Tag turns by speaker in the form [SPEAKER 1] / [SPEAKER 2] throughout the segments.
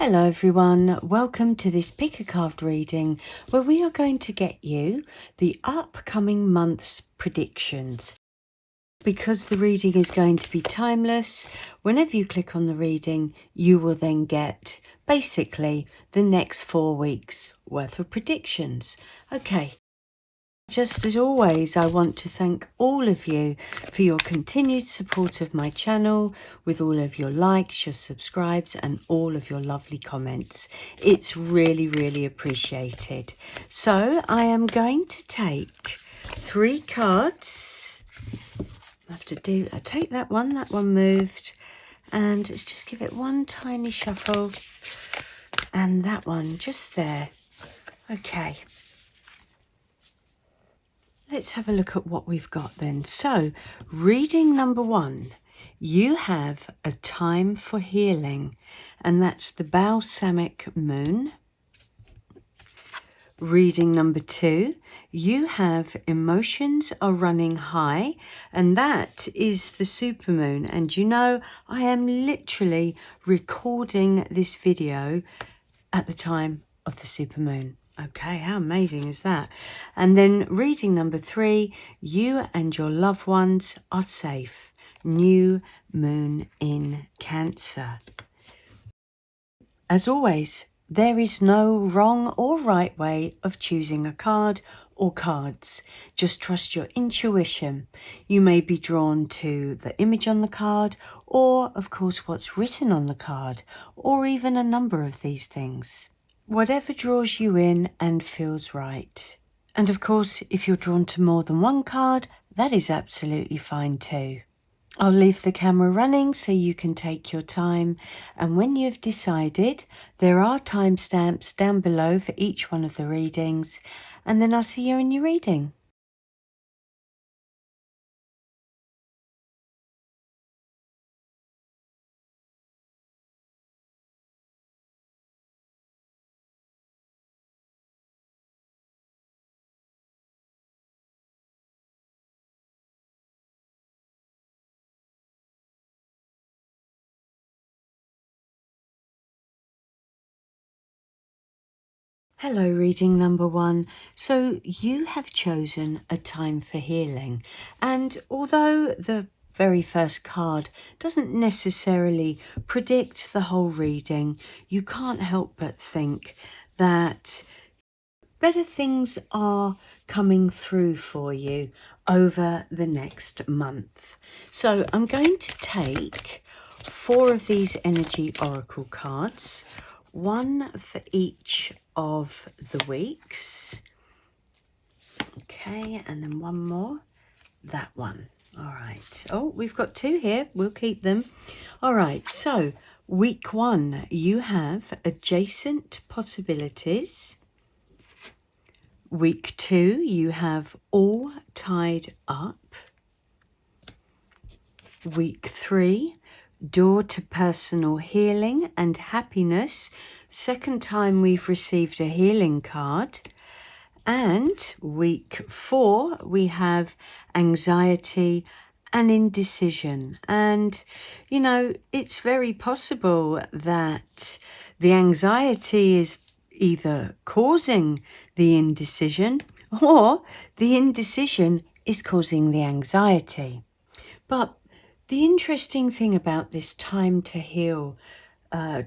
[SPEAKER 1] Hello everyone, welcome to this pick a card reading where we are going to get you the upcoming month's predictions. Because the reading is going to be timeless, whenever you click on the reading, you will then get basically the next 4 weeks worth of predictions. Okay. Just as always, I want to thank all of you for your continued support of my channel with all of your likes, your subscribes and all of your lovely comments. It's really appreciated. So I am going to take 3 cards. I take that one moved, and let's just give it one tiny shuffle, and that one just there. Okay. Let's have a look at what we've got then. So, reading number 1, you have a time for healing, and that's the balsamic moon. Reading number 2, you have emotions are running high, and that is the supermoon. And you know, I am literally recording this video at the time of the supermoon. Okay, how amazing is that? And then reading number 3, you and your loved ones are safe. New moon in Cancer. As always, there is no wrong or right way of choosing a card or cards. Just trust your intuition. You may be drawn to the image on the card, or of course what's written on the card, or even a number of these things. Whatever draws you in and feels right. And of course, if you're drawn to more than one card, that is absolutely fine too. I'll leave the camera running so you can take your time, and when you've decided, there are timestamps down below for each one of the readings, and then I'll see you in your reading. Hello, reading number 1. So you have chosen a time for healing, and although the very first card doesn't necessarily predict the whole reading, you can't help but think that better things are coming through for you over the next month. So I'm going to take 4 of these energy oracle cards, one for each of the weeks. Okay, and then one more, that one. All right. Oh, we've got 2 here. We'll keep them. All right. So week 1, you have adjacent possibilities. Week 2, you have all tied up. Week 3, door to personal healing and happiness. Second time we've received a healing card. And week 4, we have anxiety and indecision. And, you know, it's very possible that the anxiety is either causing the indecision, or the indecision is causing the anxiety. But the interesting thing about this time to heal,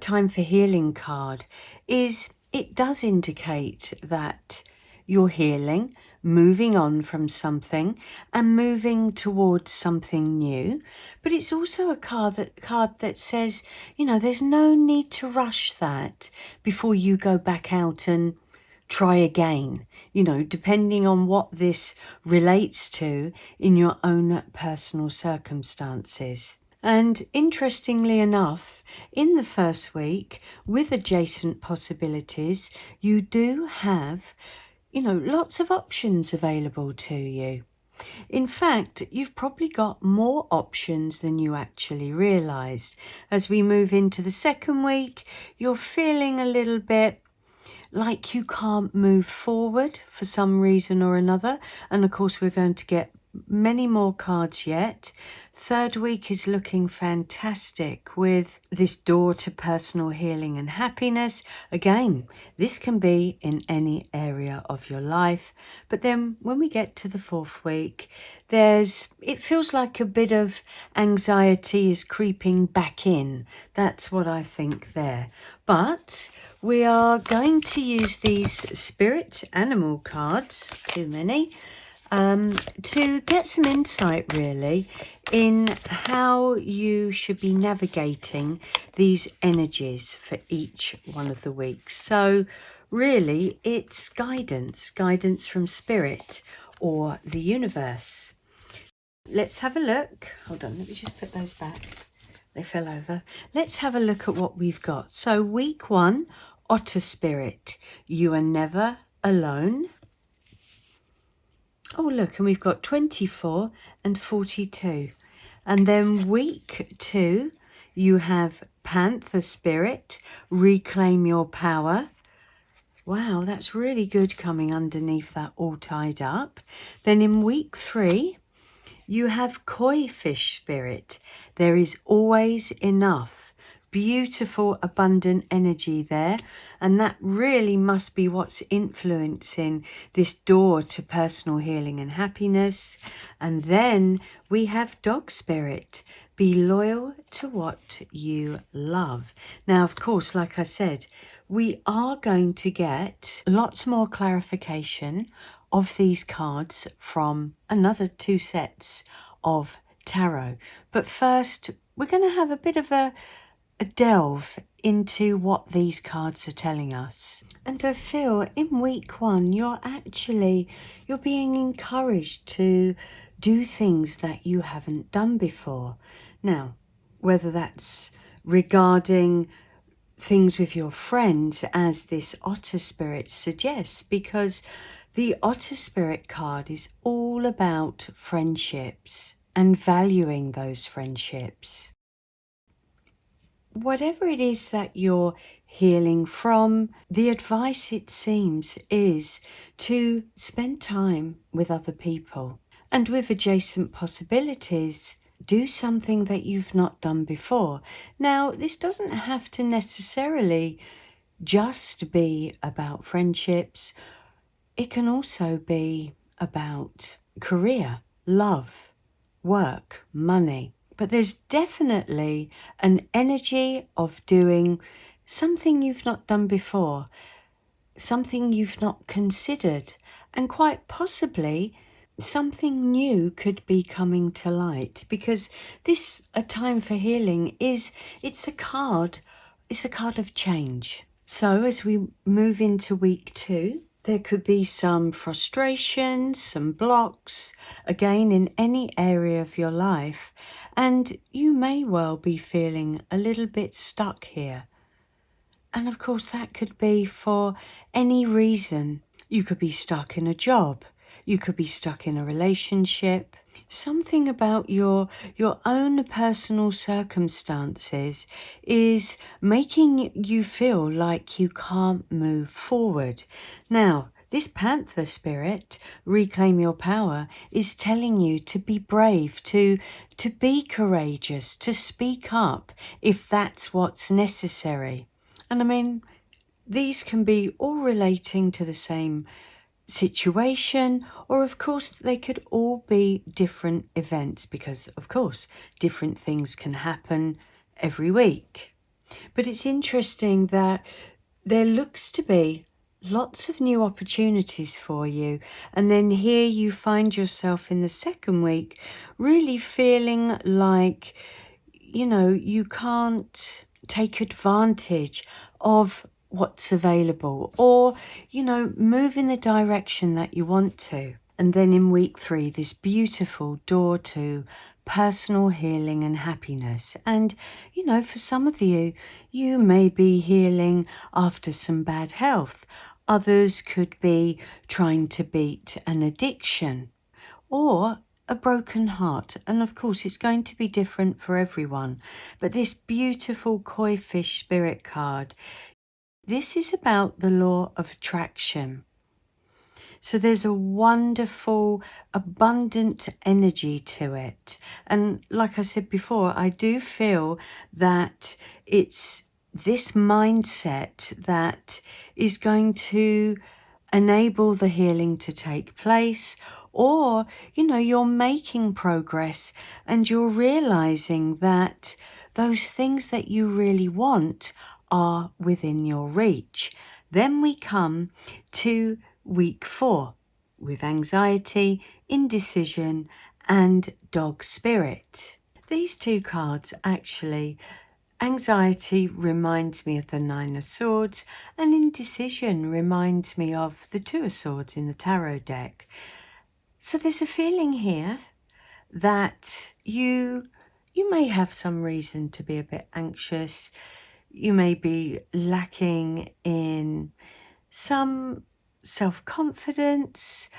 [SPEAKER 1] time for healing card is it does indicate that you're healing, moving on from something and moving towards something new. But it's also a card that says, you know, there's no need to rush that before you go back out and try again, you know, depending on what this relates to in your own personal circumstances. And interestingly enough, in the first week, with adjacent possibilities, you do have, you know, lots of options available to you. In fact, you've probably got more options than you actually realised. As we move into the second week, you're feeling a little bit like you can't move forward for some reason or another. And of course, we're going to get many more cards yet Third week is looking fantastic with this door to personal healing and happiness. Again, this can be in any area of your life. But then when we get to the fourth week, it feels like a bit of anxiety is creeping back in. That's what I think there. But we are going to use these spirit animal cards, too many, to get some insight really in how you should be navigating these energies for each one of the weeks. So really it's guidance from spirit or the universe. Let's have a look. Hold on, let me just put those back. They fell over. Let's have a look at what we've got. So week 1, Otter Spirit, you are never alone. Oh, look, and we've got 24 and 42. And then week 2, you have Panther Spirit, reclaim your power. Wow, that's really good coming underneath that all tied up. Then in week 3, you have Koi Fish Spirit. There is always enough. Beautiful, abundant energy there. And that really must be what's influencing this door to personal healing and happiness. And then we have Dog Spirit. Be loyal to what you love. Now, of course, like I said, we are going to get lots more clarification of these cards from another 2 sets of tarot. But first, we're going to have a bit of a delve into what these cards are telling us. And I feel in week 1, you're being encouraged to do things that you haven't done before. Now, whether that's regarding things with your friends, as this Otter Spirit suggests, because the Otter Spirit card is all about friendships and valuing those friendships. Whatever it is that you're healing from, the advice, it seems, is to spend time with other people. And with adjacent possibilities, do something that you've not done before. Now, this doesn't have to necessarily just be about friendships. It can also be about career, love, work, money. But there's definitely an energy of doing something you've not done before, something you've not considered, and quite possibly something new could be coming to light, because this a time for healing it's a card of change. So as we move into week 2, there could be some frustration, some blocks, again in any area of your life, and you may well be feeling a little bit stuck here. And of course that could be for any reason. You could be stuck in a job, you could be stuck in a relationship. Something about your own personal circumstances is making you feel like you can't move forward. Now, this Panther Spirit, reclaim your power, is telling you to be brave, to be courageous, to speak up if that's what's necessary. And I mean, these can be all relating to the same situation, or of course they could all be different events, because of course different things can happen every week. But it's interesting that there looks to be lots of new opportunities for you, and then here you find yourself in the second week really feeling like you can't take advantage of what's available, or move in the direction that you want to. And then in week 3, this beautiful door to personal healing and happiness. And for some of you may be healing after some bad health. Others could be trying to beat an addiction or a broken heart. And of course it's going to be different for everyone. But this beautiful Koi Fish Spirit card, this is about the law of attraction. So there's a wonderful, abundant energy to it. And like I said before, I do feel that it's this mindset that is going to enable the healing to take place, or you're making progress and you're realizing that those things that you really want are within your reach. Then we come to week 4 with anxiety, indecision, and dog spirit. These two cards actually, anxiety reminds me of the Nine of Swords, and indecision reminds me of the Two of Swords in the tarot deck. So there's a feeling here that you may have some reason to be a bit anxious. You may be lacking in some self-confidence,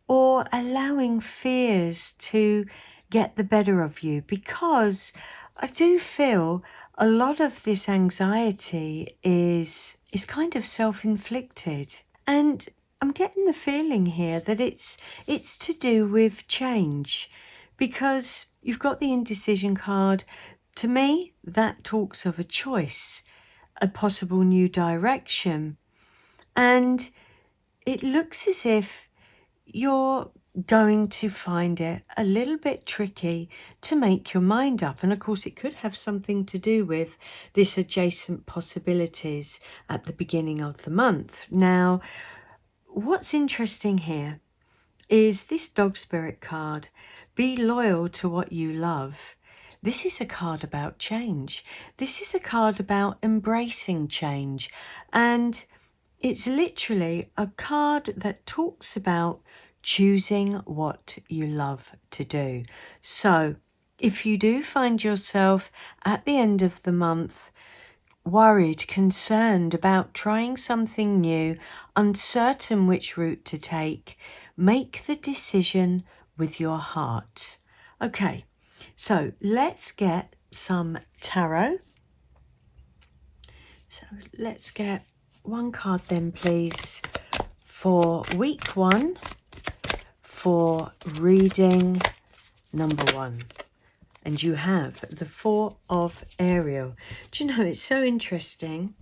[SPEAKER 1] or allowing fears to get the better of you, because I do feel a lot of this anxiety is kind of self-inflicted. And I'm getting the feeling here that it's to do with change, because you've got the indecision card. To me, that talks of a choice, a possible new direction. And it looks as if you're going to find it a little bit tricky to make your mind up. And of course, it could have something to do with this adjacent possibilities at the beginning of the month. Now, what's interesting here is this dog spirit card. Be loyal to what you love. This is a card about change. This is a card about embracing change. And it's literally a card that talks about choosing what you love to do. So if you do find yourself at the end of the month worried, concerned about trying something new, uncertain which route to take, make the decision with your heart. Okay, so let's get some tarot. So let's get one card then, please, for week 1 for reading number 1. And you have the Four of Ariel. Do you know, it's so interesting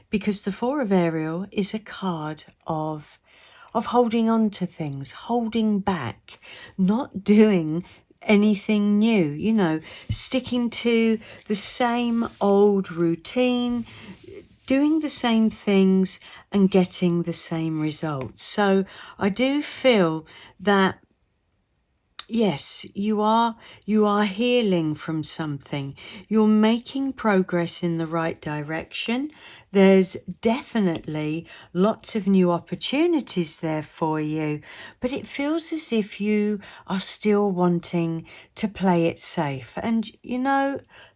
[SPEAKER 1] because the Four of Ariel is a card of holding on to things, holding back, not doing anything new, sticking to the same old routine, doing the same things and getting the same results. So I do feel that yes, you are healing from something. You're making progress in the right direction. There's definitely lots of new opportunities there for you, but it feels as if you are still wanting to play it safe. And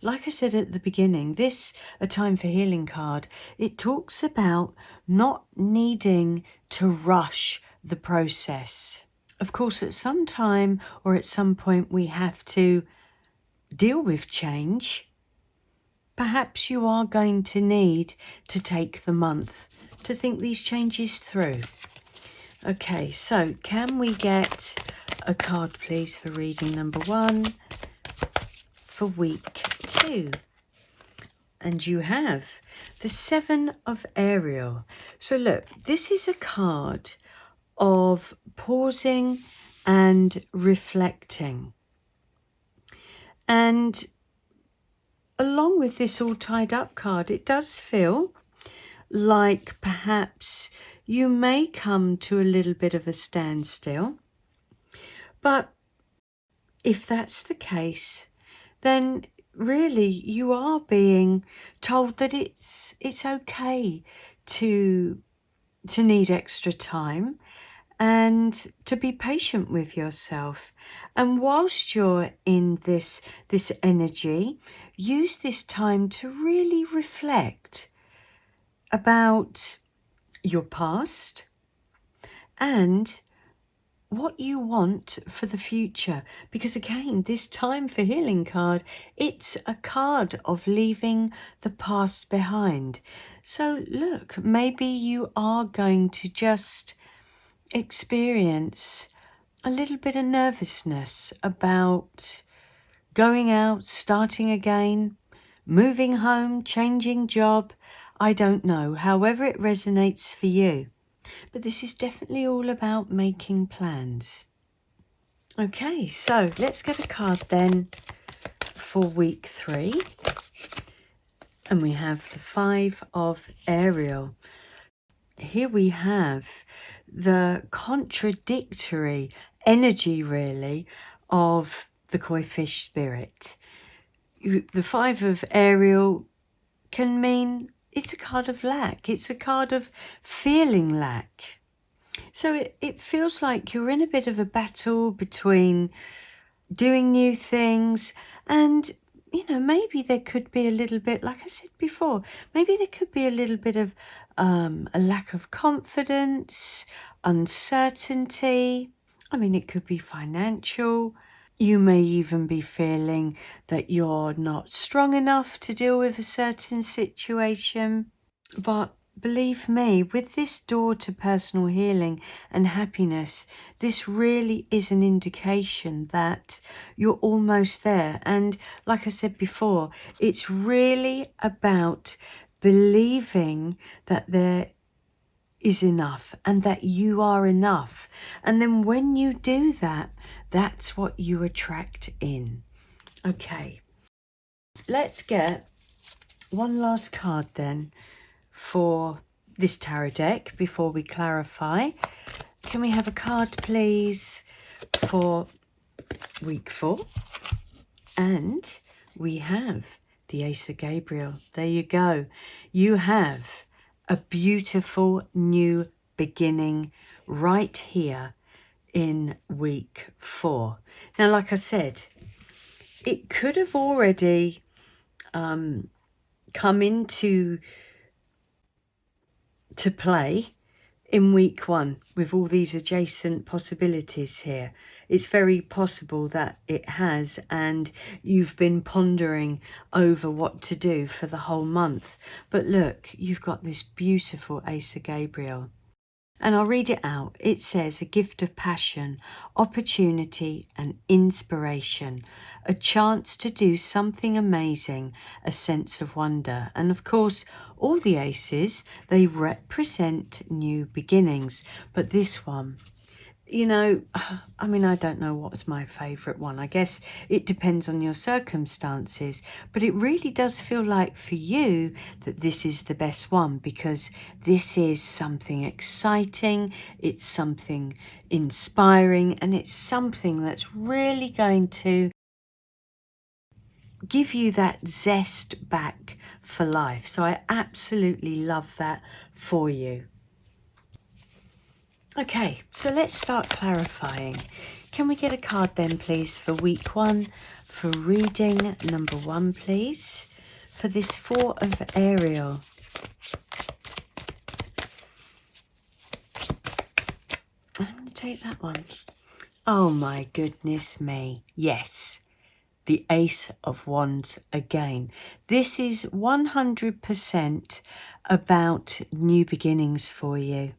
[SPEAKER 1] like I said at the beginning, this A Time for Healing card, it talks about not needing to rush the process. Of course, at some time or at some point we have to deal with change. Perhaps you are going to need to take the month to think these changes through. Okay, so can we get a card, please, for reading number 1 for week 2? And you have the Seven of Ariel. So look, this is a card of pausing and reflecting. And along with this all tied up card, it does feel like perhaps you may come to a little bit of a standstill. But if that's the case, then really you are being told that it's okay to need extra time and to be patient with yourself. And whilst you're in this energy, use this time to really reflect about your past and what you want for the future. Because again, this Time for Healing card, it's a card of leaving the past behind. So look, maybe you are going to just experience a little bit of nervousness about going out, starting again, moving home, changing job. I don't know, however it resonates for you. But this is definitely all about making plans. Okay, so let's get a card then for week 3. And we have the 5 of Ariel. Here we have the contradictory energy, really, of the koi fish spirit. The 5 of Ariel can mean it's a card of lack. It's a card of feeling lack. So it feels like you're in a bit of a battle between doing new things and, you know, maybe there could be a little bit, like I said before, maybe there could be a little bit of a lack of confidence, uncertainty. I mean, it could be financial. You may even be feeling that you're not strong enough to deal with a certain situation. But believe me, with this door to personal healing and happiness, this really is an indication that you're almost there. And like I said before, it's really about believing that there is enough and that you are enough. And then when you do that, that's what you attract in. Okay, let's get one last card then for this tarot deck before we clarify. Can we have a card, please, for week 4? And we have the Ace of Gabriel. There you go. You have a beautiful new beginning right here in week 4. Now, like I said, it could have already come into play in week 1 with all these adjacent possibilities here. It's very possible that it has, and you've been pondering over what to do for the whole month. But look, you've got this beautiful Ace of Gabriel. And I'll read it out. It says, a gift of passion, opportunity and inspiration, a chance to do something amazing, a sense of wonder. And of course, all the aces, they represent new beginnings. But this one, you know, I mean, I don't know what's my favourite one. I guess it depends on your circumstances. But it really does feel like for you that this is the best one, because this is something exciting, it's something inspiring, and it's something that's really going to give you that zest back for life. So I absolutely love that for you. Okay, so let's start clarifying. Can we get a card then, please, for week 1, for reading number 1, please, for this 4 of Ariel? I'm going to take that one. Oh my goodness me. Yes, the Ace of Wands again. This is 100% about new beginnings for you.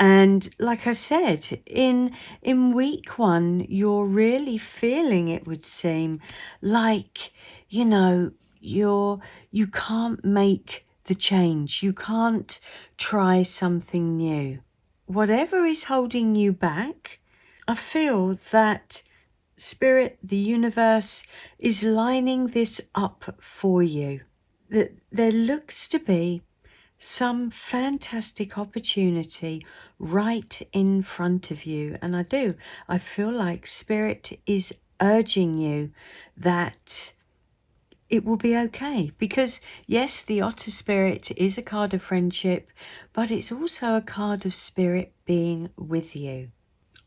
[SPEAKER 1] And like I said, in week 1, you're really feeling, it would seem, like, you know, you can't make the change. You can't try something new. Whatever is holding you back, I feel that Spirit, the universe, is lining this up for you. That there looks to be some fantastic opportunity right in front of you. And I feel like Spirit is urging you that it will be okay. Because yes, the Otter Spirit is a card of friendship, but it's also a card of Spirit being with you.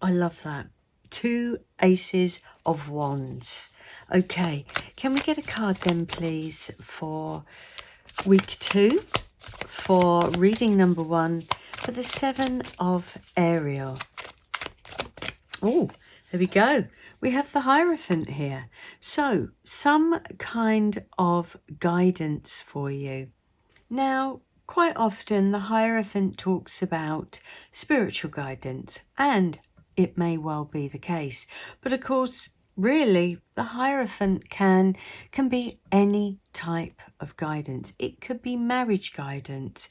[SPEAKER 1] I love that. 2 Aces of Wands. Okay, can we get a card then, please, for week 2? For reading number 1, for the 7 of Ariel. Oh, there we go. We have the Hierophant here. So, some kind of guidance for you. Now, quite often the Hierophant talks about spiritual guidance, and it may well be the case. But of course, really, the Hierophant can be any type of guidance. It could be marriage guidance.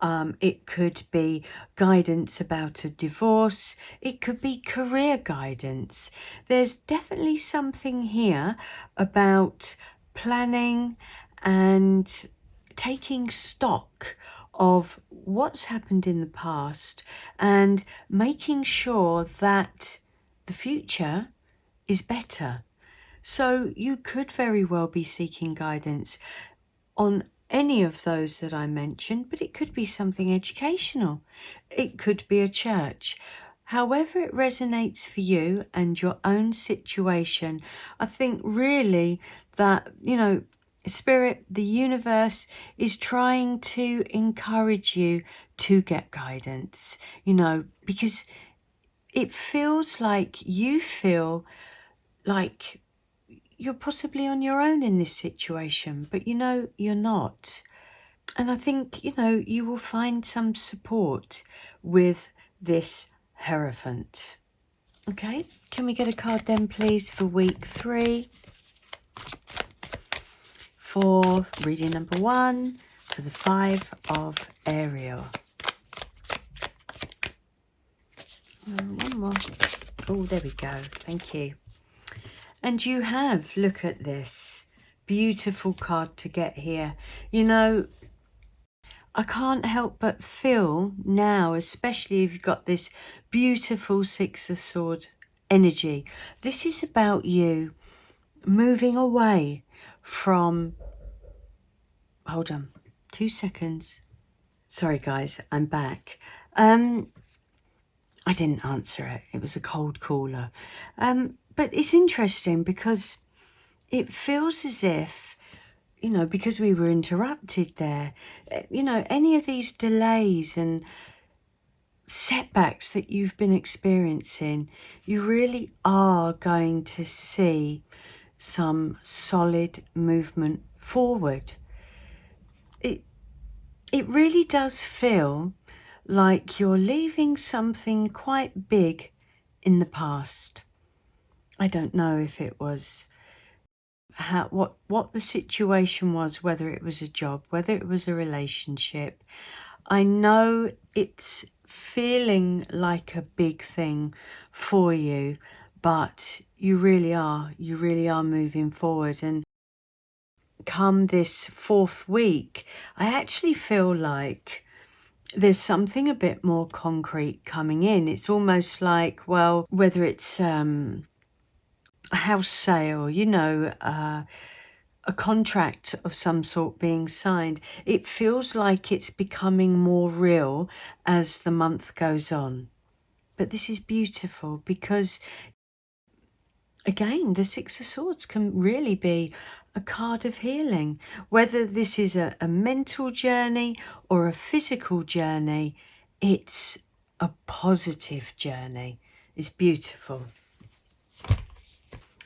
[SPEAKER 1] It could be guidance about a divorce. It could be career guidance. There's definitely something here about planning and taking stock of what's happened in the past and making sure that the future is better. So you could very well be seeking guidance on any of those that I mentioned, but it could be something educational. It could be a church. However it resonates for you and your own situation, I think really that, Spirit, the universe is trying to encourage you to get guidance, because it feels like you feel like you're possibly on your own in this situation, but you're not. And I think, you will find some support with this Hierophant. Okay, can we get a card then, please, for week 3? For reading number 1, for the 5 of Ariel. One more. Oh, there we go. Thank you. And you have, look at this beautiful card to get here. I can't help but feel now, especially if you've got this beautiful Six of Swords energy, this is about you moving away from, hold on, 2 seconds. Sorry guys, I'm back. I didn't answer it. It was a cold caller. But it's interesting because it feels as if, because we were interrupted there, any of these delays and setbacks that you've been experiencing, you really are going to see some solid movement forward. It really does feel like you're leaving something quite big in the past. I don't know if it was what the situation was, whether it was a job, whether it was a relationship. I know it's feeling like a big thing for you, but you really are moving forward. And come this 4th week, I actually feel like there's something a bit more concrete coming in. It's almost like, well, whether it's a house sale, a contract of some sort being signed, it feels like it's becoming more real as the month goes on. But this is beautiful because, again, the Six of Swords can really be a card of healing. Whether this is a mental journey or a physical journey, it's a positive journey. It's beautiful.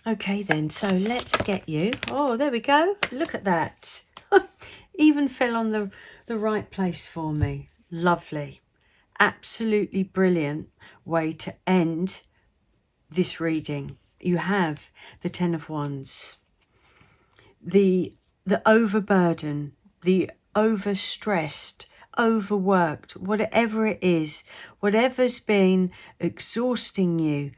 [SPEAKER 1] Okay then, so let's get you. Oh, there we go. Look at that. Even fell on the right place for me. Lovely. Absolutely brilliant way to end this reading. You have the Ten of Wands. The overburden, the overstressed, overworked, whatever it is, whatever's been exhausting you,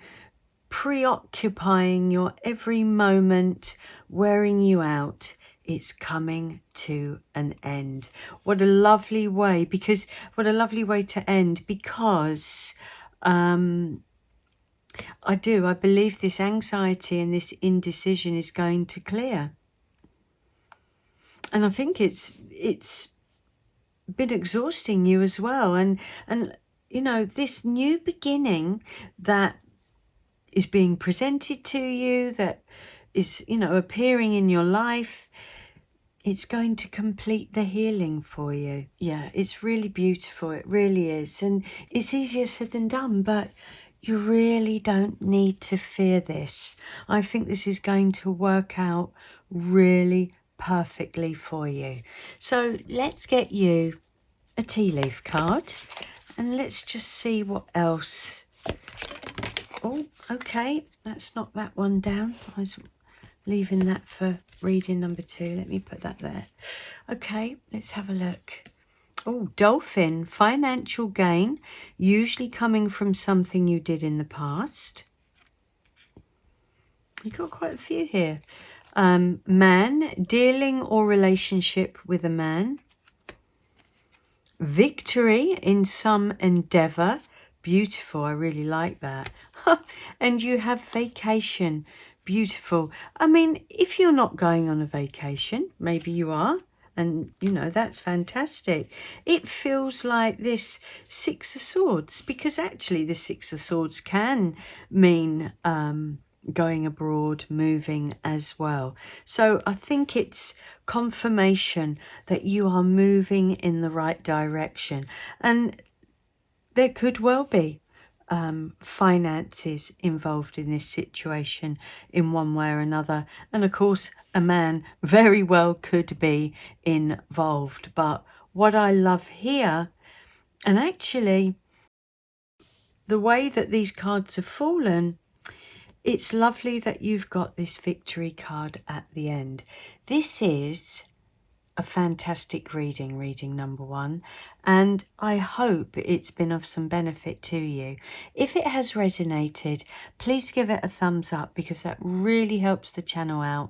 [SPEAKER 1] preoccupying your every moment, wearing you out, it's coming to an end. What a lovely way to end, because I believe this anxiety and this indecision is going to clear. And I think it's been exhausting you as well. And this new beginning that is being presented to you, that is, appearing in your life, it's going to complete the healing for you. Yeah, it's really beautiful. It really is. And it's easier said than done, but you really don't need to fear this. I think this is going to work out really perfectly for you. So let's get you a tea leaf card. And let's just see what else. Oh, okay, let's knock that one down. I was leaving that for reading number 2. Let me put that there. Okay, let's have a look. Oh, dolphin, financial gain, usually coming from something you did in the past. You've got quite a few here. Man, dealing or relationship with a man. Victory in some endeavour. Beautiful, I really like that. And you have vacation. Beautiful. I mean, if you're not going on a vacation, maybe you are. And, you know, that's fantastic. It feels like this 6 of Swords, because actually the 6 of Swords can mean going abroad, moving as well. So I think it's confirmation that you are moving in the right direction. And there could well be finances involved in this situation in one way or another, and of course a man very well could be involved. But what I love here, and actually the way that these cards have fallen, it's lovely that you've got this victory card at the end. This is a fantastic reading number 1, and I hope it's been of some benefit to you. If it has resonated, please give it a thumbs up, because that really helps the channel out.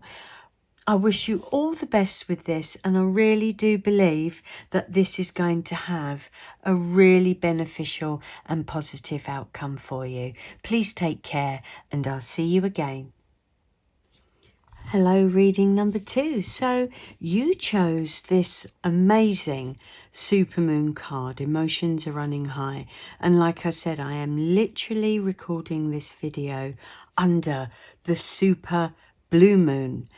[SPEAKER 1] I wish you all the best with this, and I really do believe that this is going to have a really beneficial and positive outcome for you. Please take care, and I'll see you again. Hello, reading number 2. So you chose this amazing supermoon card, Emotions Are Running High. And like I said, I am literally recording this video under the super blue moon.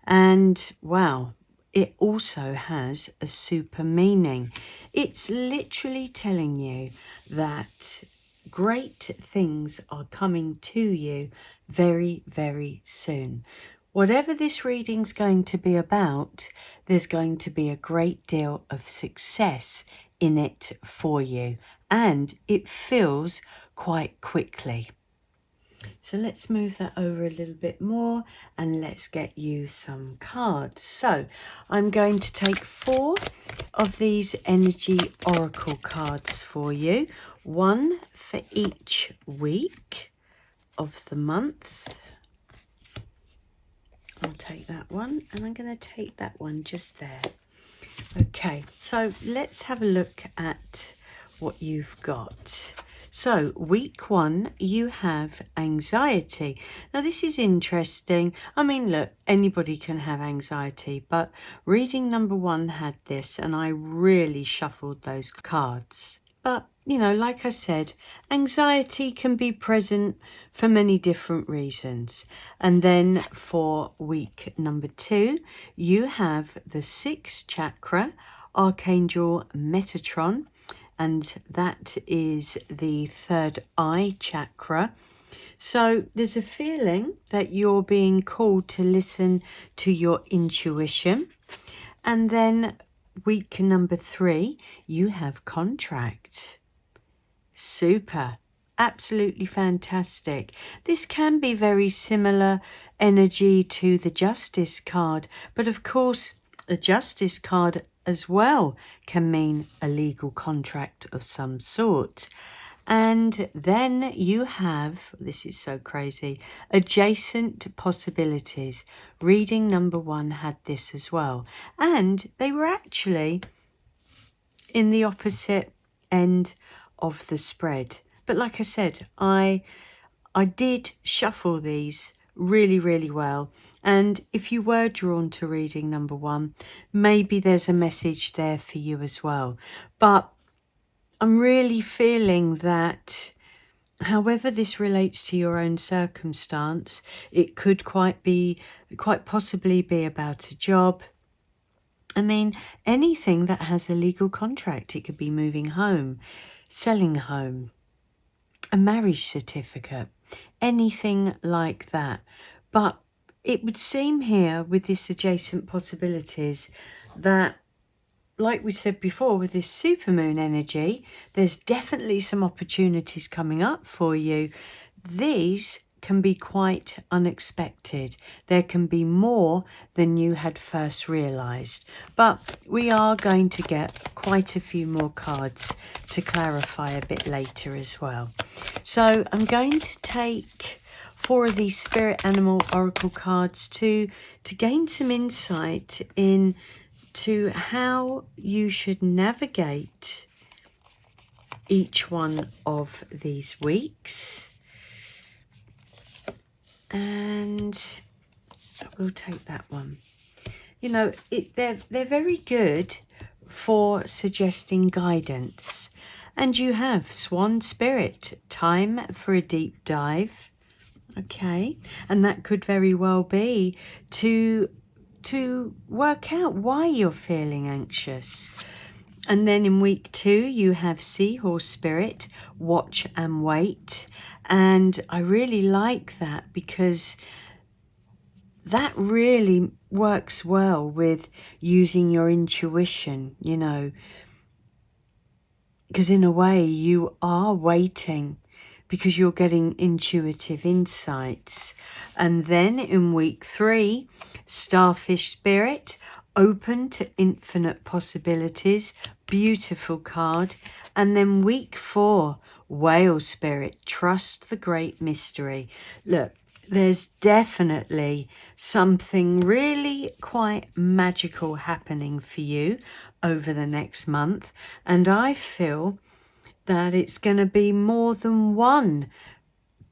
[SPEAKER 1] And wow, it also has a super meaning. It's literally telling you that great things are coming to you very, very soon. Whatever this reading's going to be about, there's going to be a great deal of success in it for you, and it feels quite quickly. So let's move that over a little bit more, and let's get you some cards. So I'm going to take 4 of these energy oracle cards for you, 1 for each week of the month. I'll take that one, and I'm going to take that one just there. Okay, so let's have a look at what you've got. So week 1, you have anxiety. Now this is interesting. I mean, look, anybody can have anxiety, but reading number 1 had this, and I really shuffled those cards. But, you know, like I said, anxiety can be present for many different reasons. And then for week number 2, you have the 6th chakra, Archangel Metatron, and that is the 3rd eye chakra. So there's a feeling that you're being called to listen to your intuition. And then week number 3, you have contract. Super. Absolutely fantastic. This can be very similar energy to the Justice card, but of course the Justice card as well can mean a legal contract of some sort. And then you have, this is so crazy, adjacent possibilities. Reading number 1 had this as well. And they were actually in the opposite end of the spread. But like I said, I did shuffle these really, really well. And if you were drawn to reading number 1, maybe there's a message there for you as well. But I'm really feeling that however this relates to your own circumstance, it could quite possibly be about a job. I mean, anything that has a legal contract. It could be moving home, selling a home, a marriage certificate, anything like that. But it would seem here with this adjacent possibilities that like we said before, with this supermoon energy, there's definitely some opportunities coming up for you. These can be quite unexpected. There can be more than you had first realized. But we are going to get quite a few more cards to clarify a bit later as well. So I'm going to take 4 of these Spirit Animal Oracle cards to gain some insight into how you should navigate each one of these weeks. And we'll take that one. You know, they're very good for suggesting guidance. And you have Swan Spirit, time for a deep dive. Okay, and that could very well be to work out why you're feeling anxious. And then in week 2, you have Seahorse Spirit, watch and wait. And I really like that because that really works well with using your intuition, you know, because in a way you are waiting because you're getting intuitive insights. And then in week 3, Starfish Spirit, open to infinite possibilities, beautiful card. And then week 4, Whale Spirit, trust the great mystery. Look, there's definitely something really quite magical happening for you over the next month. And I feel that it's going to be more than one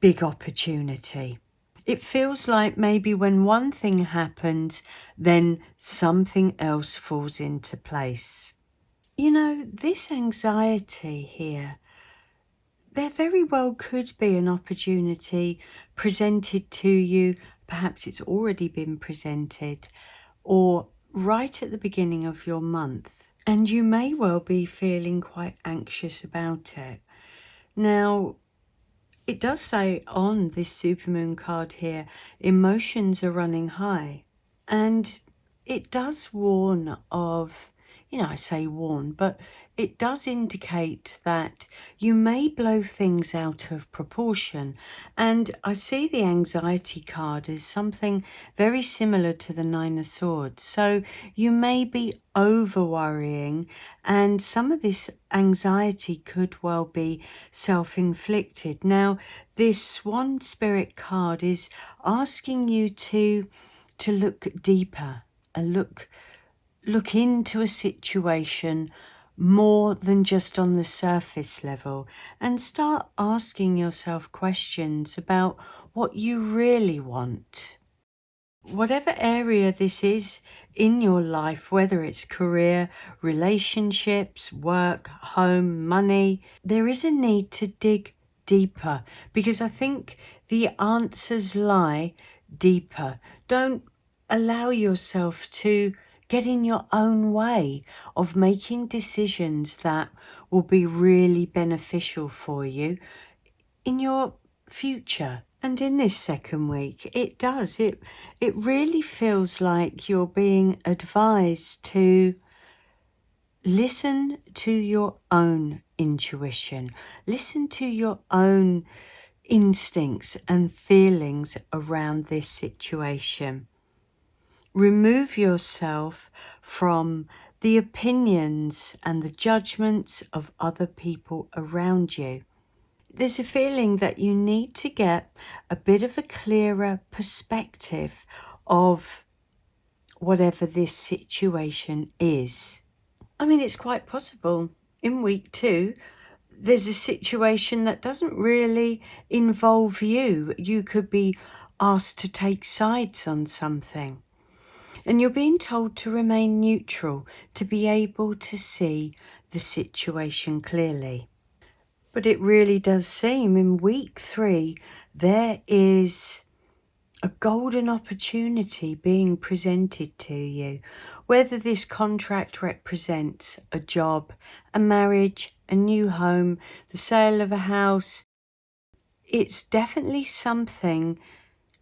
[SPEAKER 1] big opportunity. It feels like maybe when one thing happens, then something else falls into place. You know, this anxiety here, there very well could be an opportunity presented to you. Perhaps it's already been presented, or right at the beginning of your month. And you may well be feeling quite anxious about it. Now, it does say on this supermoon card here, emotions are running high. And it does warn of, you know, I say warn, but it does indicate that you may blow things out of proportion. And I see the anxiety card as something very similar to the Nine of Swords. So you may be over worrying, and some of this anxiety could well be self-inflicted. Now, this Swan Spirit card is asking you to look deeper, look into a situation more than just on the surface level, and start asking yourself questions about what you really want. Whatever area this is in your life, whether it's career, relationships, work, home, money, there is a need to dig deeper, because I think the answers lie deeper. Don't allow yourself to get in your own way of making decisions that will be really beneficial for you in your future. And in this second week, it really feels like you're being advised to listen to your own intuition, listen to your own instincts and feelings around this situation. Remove yourself from the opinions and the judgments of other people around you. There's a feeling that you need to get a bit of a clearer perspective of whatever this situation is. I mean, it's quite possible in week 2, there's a situation that doesn't really involve you. You could be asked to take sides on something. And you're being told to remain neutral, to be able to see the situation clearly. But it really does seem in week 3, there is a golden opportunity being presented to you. Whether this contract represents a job, a marriage, a new home, the sale of a house, it's definitely something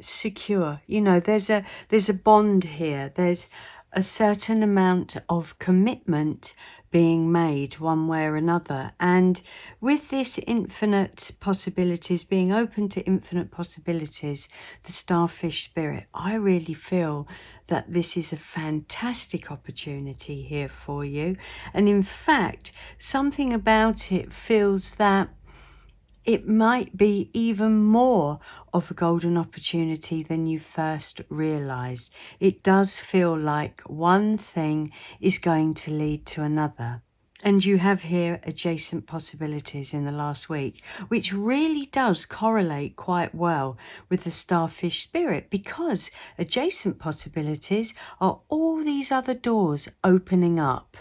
[SPEAKER 1] secure. You know, there's a bond here. There's a certain amount of commitment being made one way or another. And with this infinite possibilities, being open to infinite possibilities, the starfish spirit, I really feel that this is a fantastic opportunity here for you. And in fact, something about it feels that it might be even more of a golden opportunity than you first realized. It does feel like one thing is going to lead to another. And you have here adjacent possibilities in the last week, which really does correlate quite well with the starfish spirit, because adjacent possibilities are all these other doors opening up.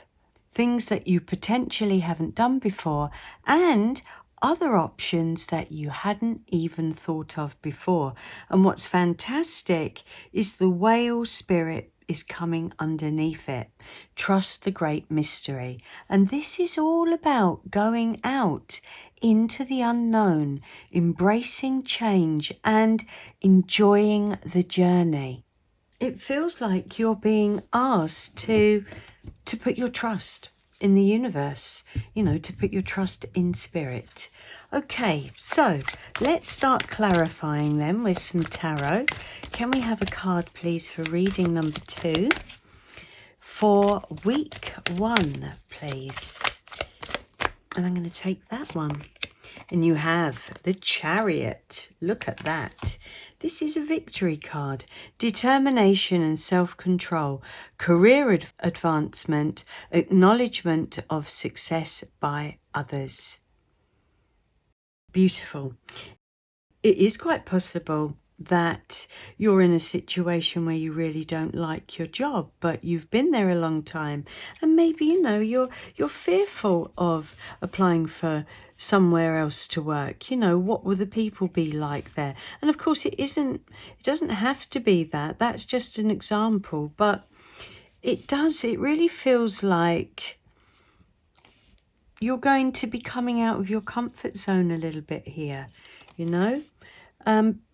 [SPEAKER 1] Things that you potentially haven't done before, and other options that you hadn't even thought of before. And what's fantastic is the whale spirit is coming underneath it. Trust the great mystery. And this is all about going out into the unknown, embracing change and enjoying the journey. It feels like you're being asked to put your trust in the universe, to put your trust in spirit. Okay, so let's start clarifying them with some tarot. Can we have a card, please, for reading number 2? For week 1, please. And I'm going to take that one. And you have the Chariot. Look at that. This is a victory card. Determination and self-control. Career advancement. Acknowledgement of success by others. Beautiful. It is quite possible that you're in a situation where you really don't like your job, but you've been there a long time, and maybe you're fearful of applying for somewhere else to work. What will the people be like there? And of course it doesn't have to be that. That's just an example, but it really feels like you're going to be coming out of your comfort zone a little bit here,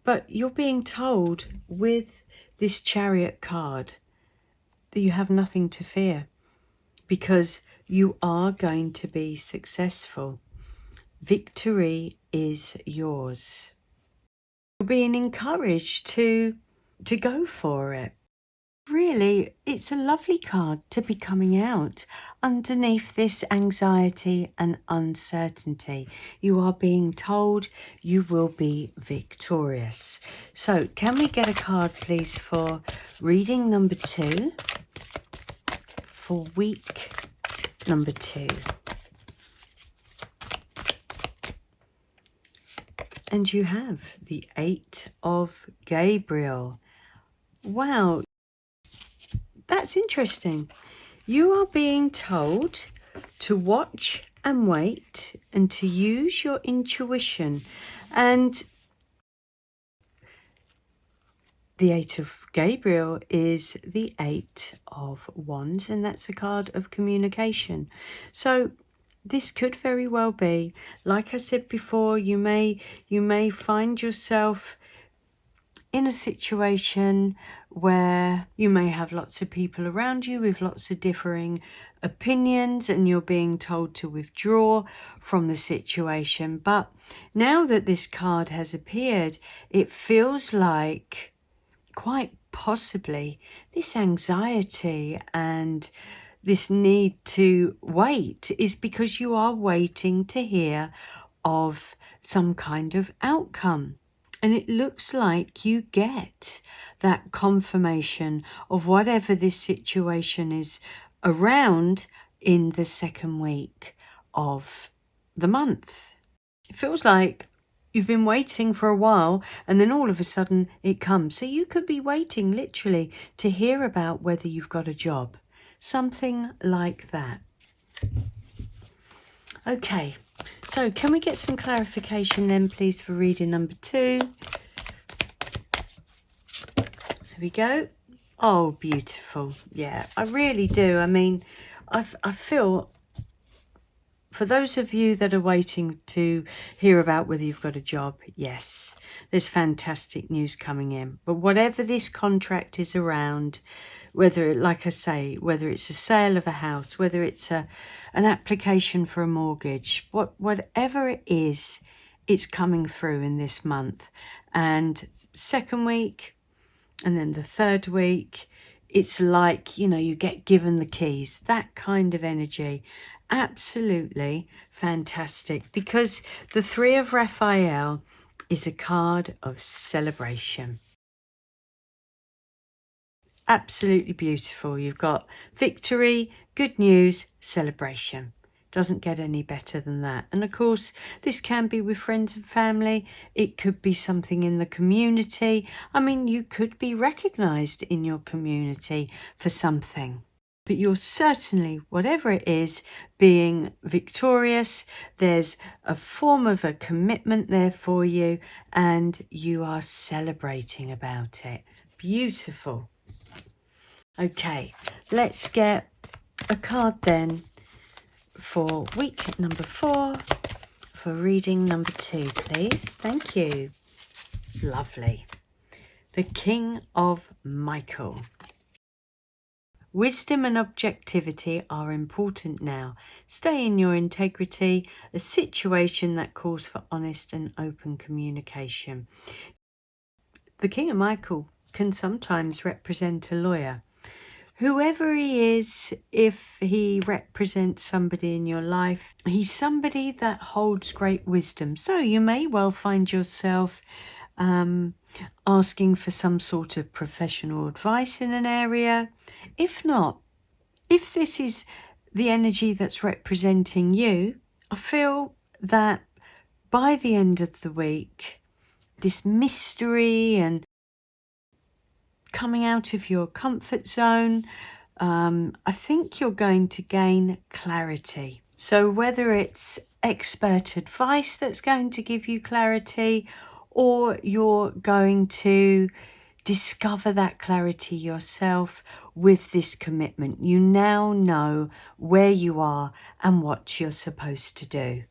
[SPEAKER 1] but you're being told with this Chariot card that you have nothing to fear, because you are going to be successful. Victory is yours. You're being encouraged to go for it. Really, it's a lovely card to be coming out underneath this anxiety and uncertainty. You are being told you will be victorious. So can we get a card, please, for reading number 2, for week number 2? And you have the 8 of Gabriel. Wow. That's interesting. You are being told to watch and wait and to use your intuition. And the 8 of Gabriel is the 8 of Wands, and that's a card of communication. So this could very well be, like I said before, you may find yourself in a situation where you may have lots of people around you with lots of differing opinions, and you're being told to withdraw from the situation. But now that this card has appeared, it feels like quite possibly this anxiety and this need to wait is because you are waiting to hear of some kind of outcome. And it looks like you get that confirmation of whatever this situation is around in the second week of the month. It feels like you've been waiting for a while, and then all of a sudden it comes. So you could be waiting literally to hear about whether you've got a job. Something like that. Okay, so can we get some clarification then, please, for reading number 2? There we go. Oh, beautiful. Yeah, I really do. I mean, I feel, for those of you that are waiting to hear about whether you've got a job, yes, there's fantastic news coming in. But whatever this contract is around, whether, like I say, whether it's a sale of a house, whether it's an application for a mortgage, whatever it is, it's coming through in this month. And second week, and then the third week, it's like, you get given the keys, that kind of energy. Absolutely fantastic, because the Three of Raphael is a card of celebration. Absolutely beautiful. You've got victory, good news, celebration. Doesn't get any better than that. And of course, this can be with friends and family. It could be something in the community. I mean, you could be recognized in your community for something. But you're certainly, whatever it is, being victorious. There's a form of a commitment there for you, and you are celebrating about it. Beautiful. Okay, let's get a card then for week number 4 for reading number 2, please. Thank you. Lovely. The King of Michael. Wisdom and objectivity are important now. Stay in your integrity, a situation that calls for honest and open communication. The King of Michael can sometimes represent a lawyer. Whoever he is, if he represents somebody in your life, he's somebody that holds great wisdom. So you may well find yourself asking for some sort of professional advice in an area. If not, if this is the energy that's representing you, I feel that by the end of the week, this mystery and coming out of your comfort zone, I think you're going to gain clarity. So whether it's expert advice that's going to give you clarity, or you're going to discover that clarity yourself with this commitment, you now know where you are and what you're supposed to do.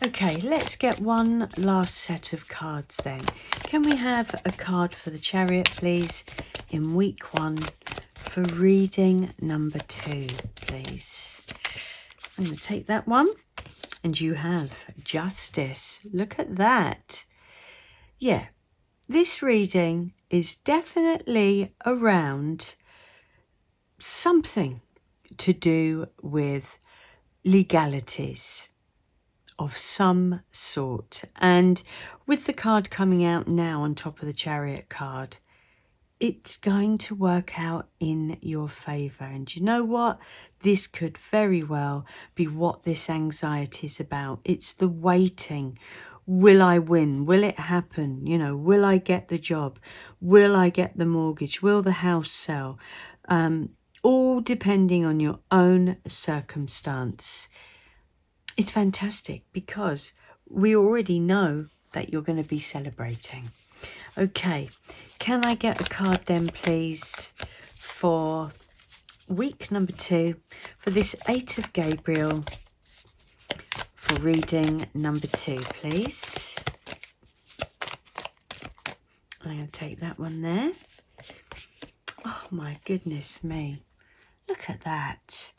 [SPEAKER 1] Okay, let's get one last set of cards then. Can we have a card for the Chariot, please, in week 1 for reading number 2, please? I'm going to take that one. And you have Justice. Look at that. Yeah, this reading is definitely around something to do with legalities of some sort. And with the card coming out now on top of the Chariot card, it's going to work out in your favour. And you know what? This could very well be what this anxiety is about. It's the waiting. Will I win? Will it happen? Will I get the job? Will I get the mortgage? Will the house sell? All depending on your own circumstance. It's fantastic because we already know that you're going to be celebrating. Okay, can I get a card then, please, for week number 2 for this 8 of Gabriel for reading number 2, please? I'm going to take that one there. Oh, my goodness me. Look at that.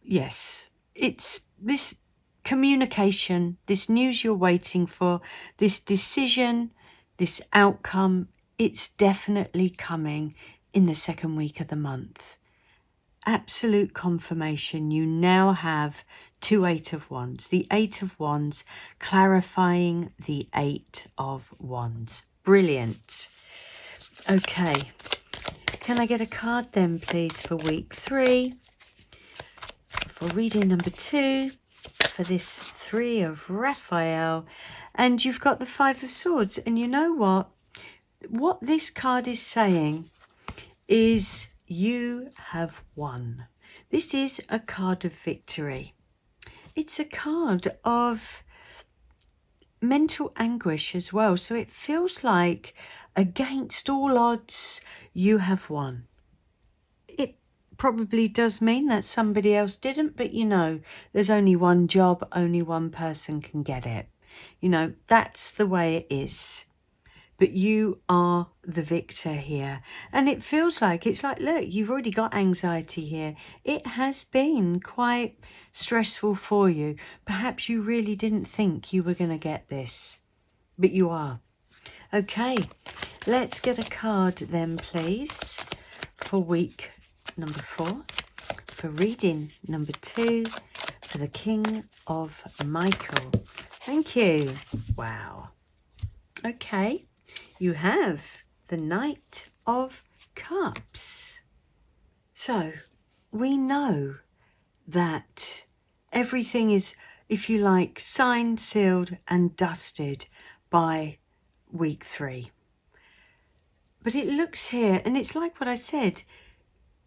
[SPEAKER 1] Yes, it's this communication, this news you're waiting for, this decision, this outcome. It's definitely coming in the second week of the month. Absolute confirmation. You now have 2 8 of Wands. The 8 of Wands clarifying the 8 of Wands. Brilliant. Okay. Can I get a card then, please, for week 3? For reading number 2, for this 3 of Raphael. And you've got the 5 of Swords. And you know what? What this card is saying is you have won. This is a card of victory. It's a card of mental anguish as well. So it feels like against all odds, you have won. It probably does mean that somebody else didn't, but there's only one job, only one person can get it. That's the way it is. but you are the victor here. And it feels like, it's like, look, you've already got anxiety here. It has been quite stressful for you. Perhaps you really didn't think you were going to get this, but you are. Okay, let's get a card then, please, for week number 4, for reading number 2, for the King of Michael. Thank you. Wow. Okay, you have the Knight of Cups. So we know that everything is, if you like, signed, sealed and dusted by week 3. But it looks here, and it's like what I said,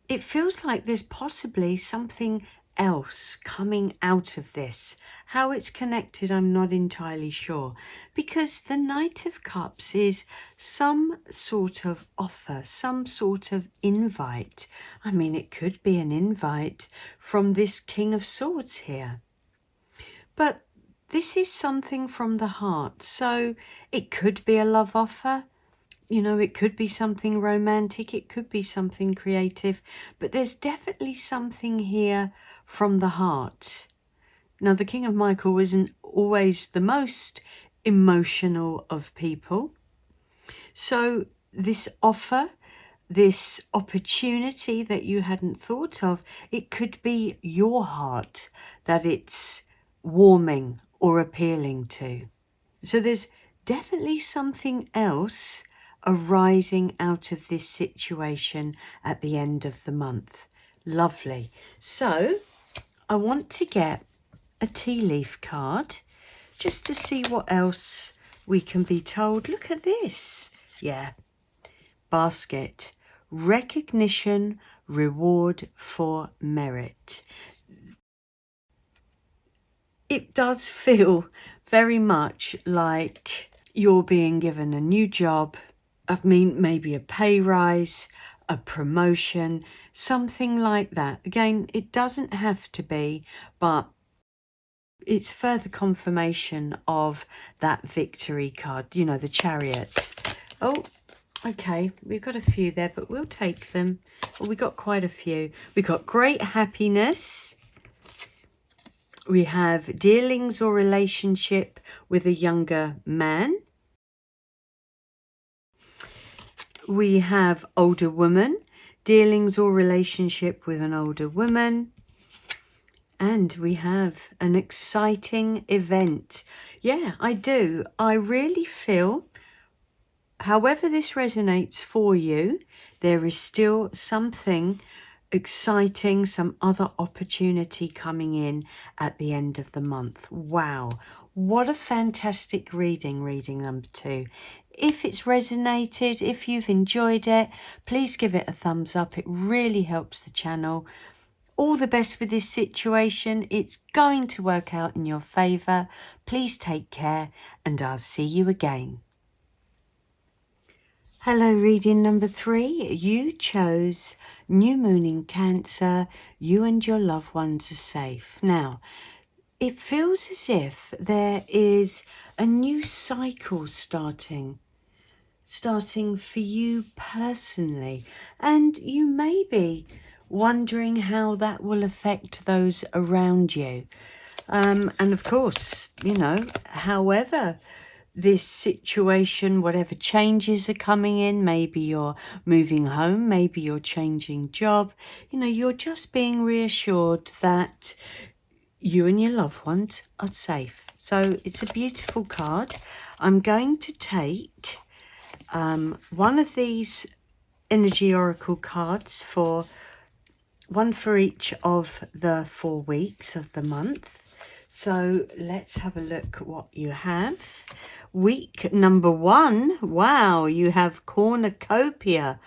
[SPEAKER 1] it feels like there's possibly something else coming out of this. How it's connected, I'm not entirely sure, because the Knight of Cups is some sort of offer, some sort of invite. I mean, it could be an invite from this King of Swords here, but this is something from the heart. So it could be a love offer. You know, it could be something romantic, it could be something creative, but there's definitely something here from the heart. Now, the King of Michael isn't always the most emotional of people. So this offer, this opportunity that you hadn't thought of, it could be your heart that it's warming or appealing to. So there's definitely something else arising out of this situation at the end of the month. Lovely. So I want to get a tea leaf card just to see what else we can be told. Look at this. Yeah. Basket. Recognition, reward for merit. It does feel very much like you're being given a new job. I mean, maybe a pay rise, a promotion, something like that. Again, it doesn't have to be, but it's further confirmation of that victory card, you know, the Chariot. Oh, okay, we've got a few there, but we'll take them. Well, we got quite a few. We got great happiness. We have dealings or relationship with a younger man. We have older woman, dealings or relationship with an older woman. And we have an exciting event. Yeah, I do. I really feel, however this resonates for you, there is still something exciting, some other opportunity coming in at the end of the month. Wow, what a fantastic reading number 2. If it's resonated, if you've enjoyed it, please give it a thumbs up. It really helps the channel. All the best with this situation. It's going to work out in your favour. Please take care, and I'll see you again. Hello, reading number 3. You chose New Moon in Cancer. You and your loved ones are safe. Now, it feels as if there is a new cycle starting for you personally, and you may be wondering how that will affect those around you. And of course, you know, however this situation, whatever changes are coming in, maybe you're moving home, maybe you're changing job, you know, you're just being reassured that you and your loved ones are safe. So it's a beautiful card. I'm going to take one of these energy oracle cards, for one for each of the 4 weeks of the month. So let's have a look at what you have. Week number 1, wow, you have cornucopia.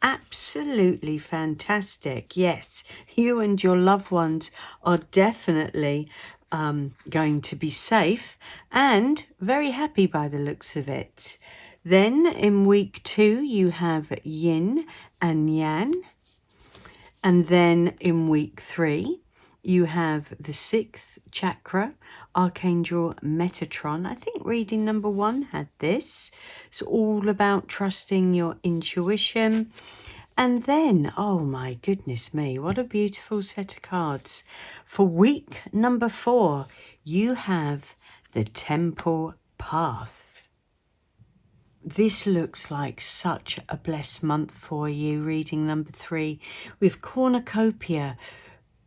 [SPEAKER 1] Absolutely fantastic. Yes, you and your loved ones are definitely going to be safe and very happy by the looks of it. Then in week 2, you have yin and yang. And then in week 3, you have the 6th chakra, Archangel Metatron. I think reading number 1 had this. It's all about trusting your intuition. And then, oh my goodness me, what a beautiful set of cards. For week number 4, you have the Temple Path. This looks like such a blessed month for you, reading number 3, with cornucopia,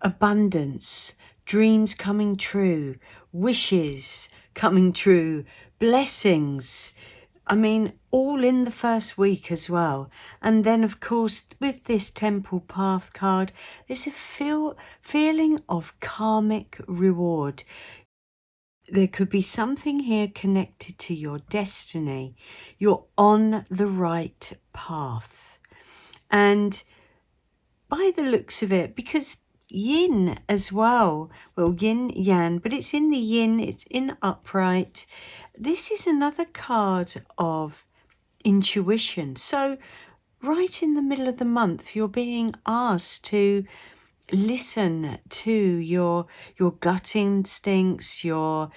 [SPEAKER 1] abundance, dreams coming true, wishes coming true, blessings. I mean, all in the first week as well. And then, of course, with this Temple Path card, there's a feeling of karmic reward. There could be something here connected to your destiny. You're on the right path. And by the looks of it, because yin as well, well, yin, yang, but it's in the yin, it's in upright. This is another card of intuition. So right in the middle of the month, you're being asked to listen to your gut instincts, your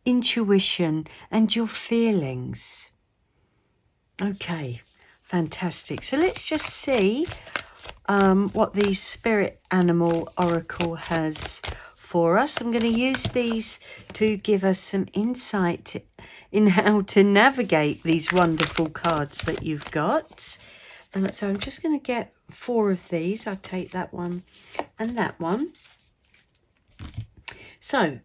[SPEAKER 1] intuition and your feelings. Okay, fantastic. So let's just see what the Spirit Animal Oracle has for us. I'm going to use these to give us some insight in how to navigate these wonderful cards that you've got. And so I'm just going to get 4 of these. I'll take that one and that one. So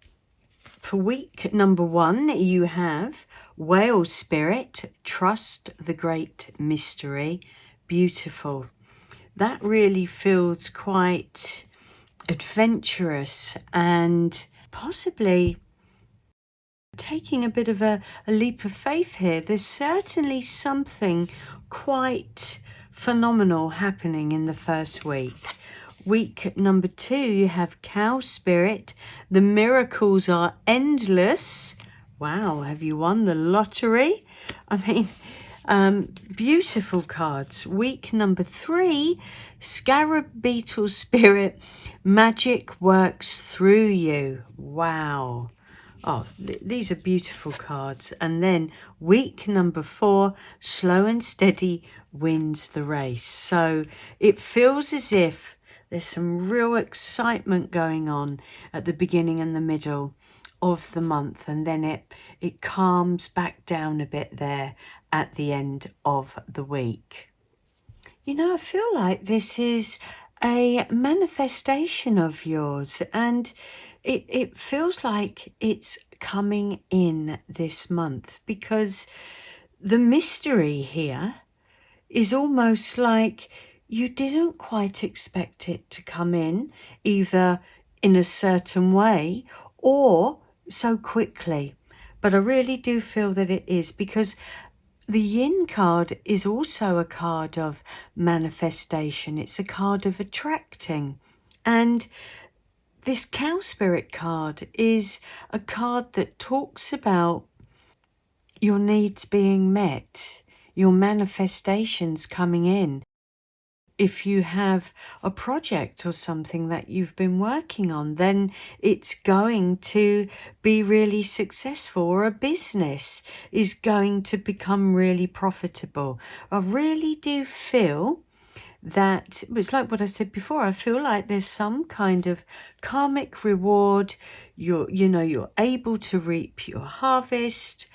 [SPEAKER 1] for week number 1, you have Whale Spirit, Trust the Great Mystery. Beautiful. That really feels quite adventurous and possibly taking a bit of a leap of faith here. There's certainly something quite phenomenal happening in the first week. Week number 2, you have Cow Spirit. The miracles are endless. Wow, have you won the lottery? I mean, beautiful cards. Week number 3, Scarab Beetle Spirit. Magic works through you. Wow. Oh, these are beautiful cards. And then week number 4, Slow and Steady wins the race. So it feels as if there's some real excitement going on at the beginning and the middle of the month. And then it calms back down a bit there at the end of the week. You know, I feel like this is a manifestation of yours, and it feels like it's coming in this month, because the mystery here is almost like you didn't quite expect it to come in, either in a certain way or so quickly. But I really do feel that it is, because the yin card is also a card of manifestation. It's a card of attracting. And this Cow Spirit card is a card that talks about your needs being met, your manifestations coming in. If you have a project or something that you've been working on, then it's going to be really successful, or a business is going to become really profitable. I really do feel that it's like what I said before. I feel like there's some kind of karmic reward. You're able to reap your harvest.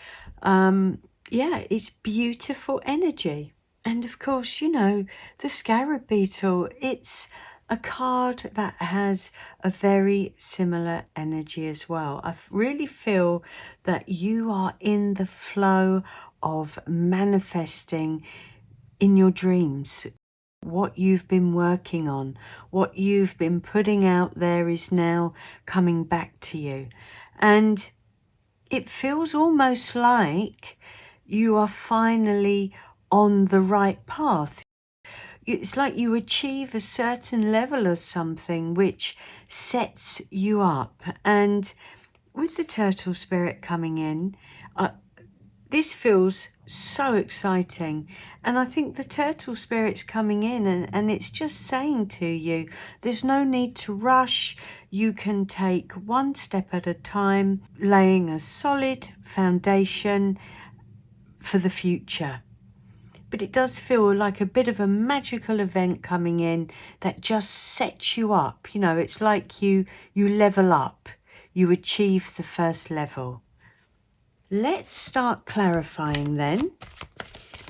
[SPEAKER 1] Yeah, it's beautiful energy. And of course, the Scarab Beetle, it's a card that has a very similar energy as well. I really feel that you are in the flow of manifesting in your dreams. What you've been working on, what you've been putting out there is now coming back to you. And it feels almost like you are finally on the right path. It's like you achieve a certain level of something which sets you up. And with the Turtle Spirit coming in, this feels so exciting, and I think the turtle spirit's coming in and it's just saying to you, there's no need to rush. You can take one step at a time, laying a solid foundation for the future. But it does feel like a bit of a magical event coming in that just sets you up. You know, it's like you level up, you achieve the first level. Let's start clarifying then.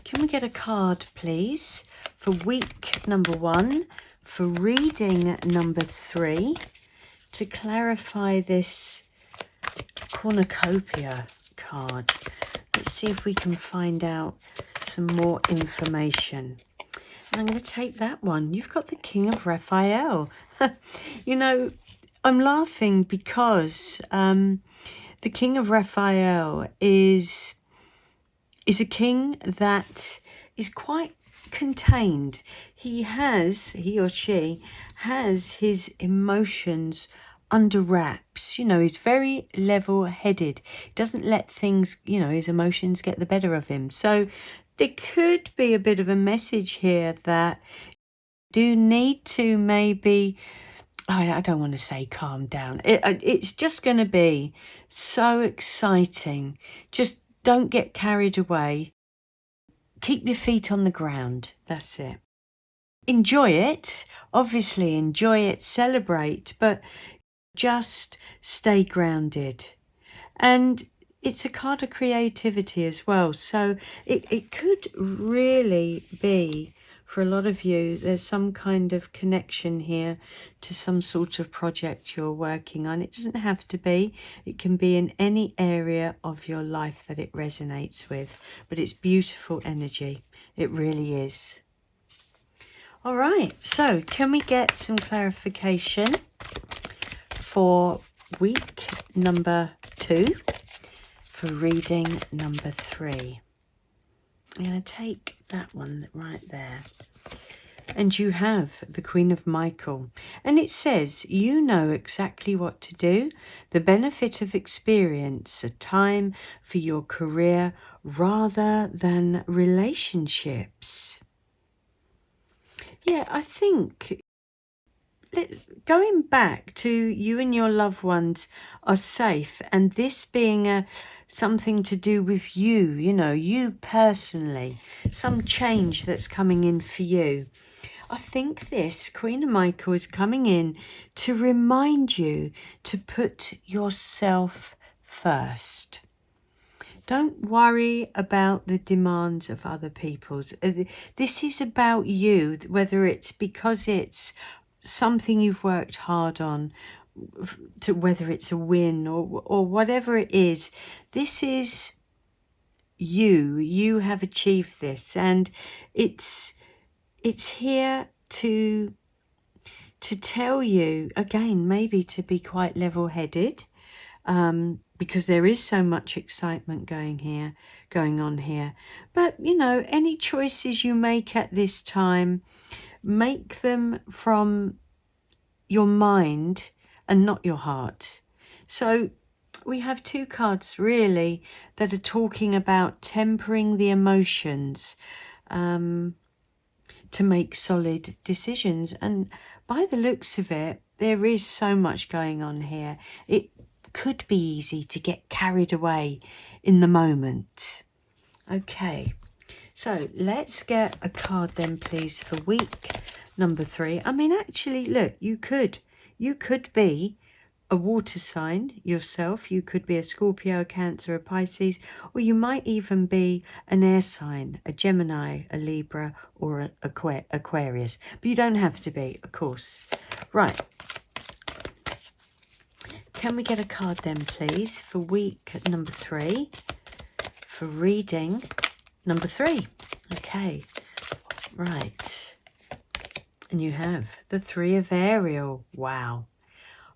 [SPEAKER 1] Can we get a card, please, for week number 1, for reading number 3, to clarify this cornucopia card? Let's see if we can find out some more information. And I'm going to take that one. You've got the King of Raphael. You know, I'm laughing because the King of Raphael is a king that is quite contained. He or she has his emotions under wraps. You know, he's very level-headed. Doesn't let things, you know, his emotions get the better of him. So there could be a bit of a message here that do need to maybe, I don't want to say calm down. It's just going to be so exciting. Just don't get carried away. Keep your feet on the ground. That's it. Enjoy it. Obviously enjoy it, celebrate, but just stay grounded. And it's a card of creativity as well. So it could really be, for a lot of you, there's some kind of connection here to some sort of project you're working on. It doesn't have to be. It can be in any area of your life that it resonates with. But it's beautiful energy. It really is. All right. So can we get some clarification for week number 2? For reading number 3. I'm going to take that one right there. And you have the Queen of Michael. And it says, you know exactly what to do. The benefit of experience, a time for your career rather than relationships. Yeah, I think going back to you and your loved ones are safe, and this being something to do with you, you know, you personally, some change that's coming in for you. I think this Queen of Michael is coming in to remind you to put yourself first. Don't worry about the demands of other people's. This is about you, whether it's because it's something you've worked hard on, to whether it's a win or whatever it is. This is you have achieved this, and it's here to tell you again, maybe to be quite level-headed, because there is so much excitement going on here. But you know, any choices you make at this time, make them from your mind and not your heart. So we have 2 cards really that are talking about tempering the emotions, to make solid decisions. And by the looks of it, there is so much going on here. It could be easy to get carried away in the moment. Okay, so let's get a card then, please, for week number 3. I mean, actually, look, you could be a water sign yourself. You could be a Scorpio, a Cancer, a Pisces, or you might even be an air sign, a Gemini, a Libra, or an Aquarius. But you don't have to be, of course. Right. Can we get a card then, please, for week number 3, for reading number 3? Okay. Right. And you have the 3 of Ariel. Wow.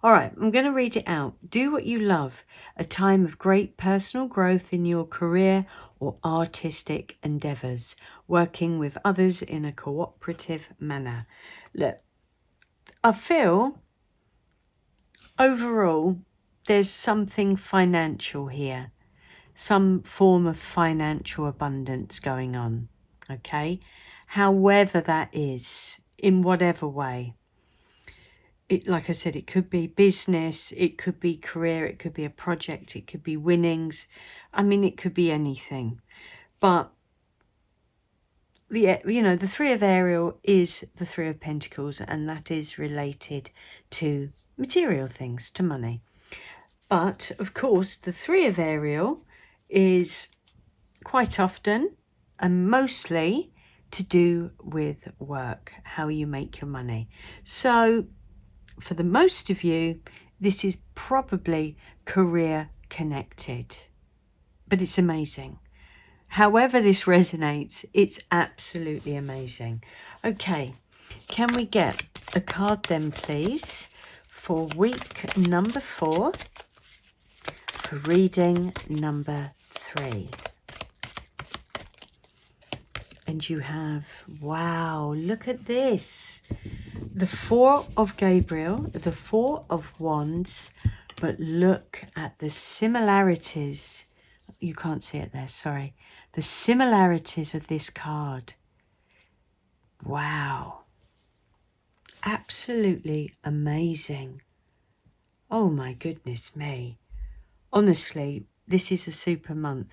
[SPEAKER 1] All right, I'm going to read it out. Do what you love, a time of great personal growth in your career or artistic endeavours, working with others in a cooperative manner. Look, I feel overall there's something financial here. some form of financial abundance going on, okay? However that is, in whatever way. It, like I said, it could be business, it could be career, it could be a project, it could be winnings. I mean, it could be anything. But the Three of Ariel is the Three of Pentacles, and that is related to material things, to money. But of course, the Three of Ariel is quite often and mostly to do with work, how you make your money. So for the most of you, this is probably career connected, but it's amazing. However this resonates, it's absolutely amazing. Okay, can we get a card then, please, for week number 4, for reading number 3? And you have, wow, look at this. The 4 of Gabriel, the 4 of Wands, but look at the similarities. You can't see it there, sorry. The similarities of this card. Wow. Absolutely amazing. Oh my goodness me. Honestly, this is a super month.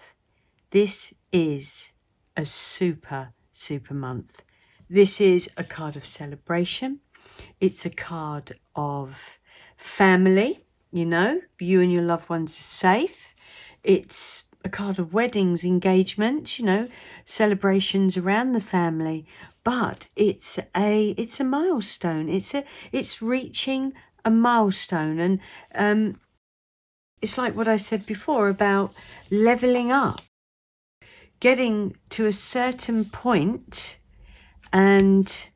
[SPEAKER 1] This is a super month. This is a card of celebration. It's a card of family. You know, you and your loved ones are safe. It's a card of weddings, engagements, you know, celebrations around the family. But it's a milestone. It's reaching a milestone, and it's like what I said before about leveling up, getting to a certain point and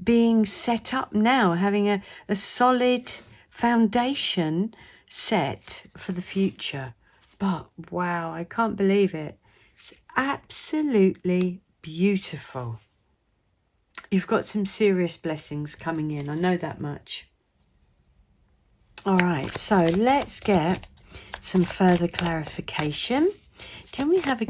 [SPEAKER 1] being set up now, having a solid foundation set for the future. But wow, I can't believe it. It's absolutely beautiful. You've got some serious blessings coming in, I know that much. All right, so let's get some further clarification. Can we have a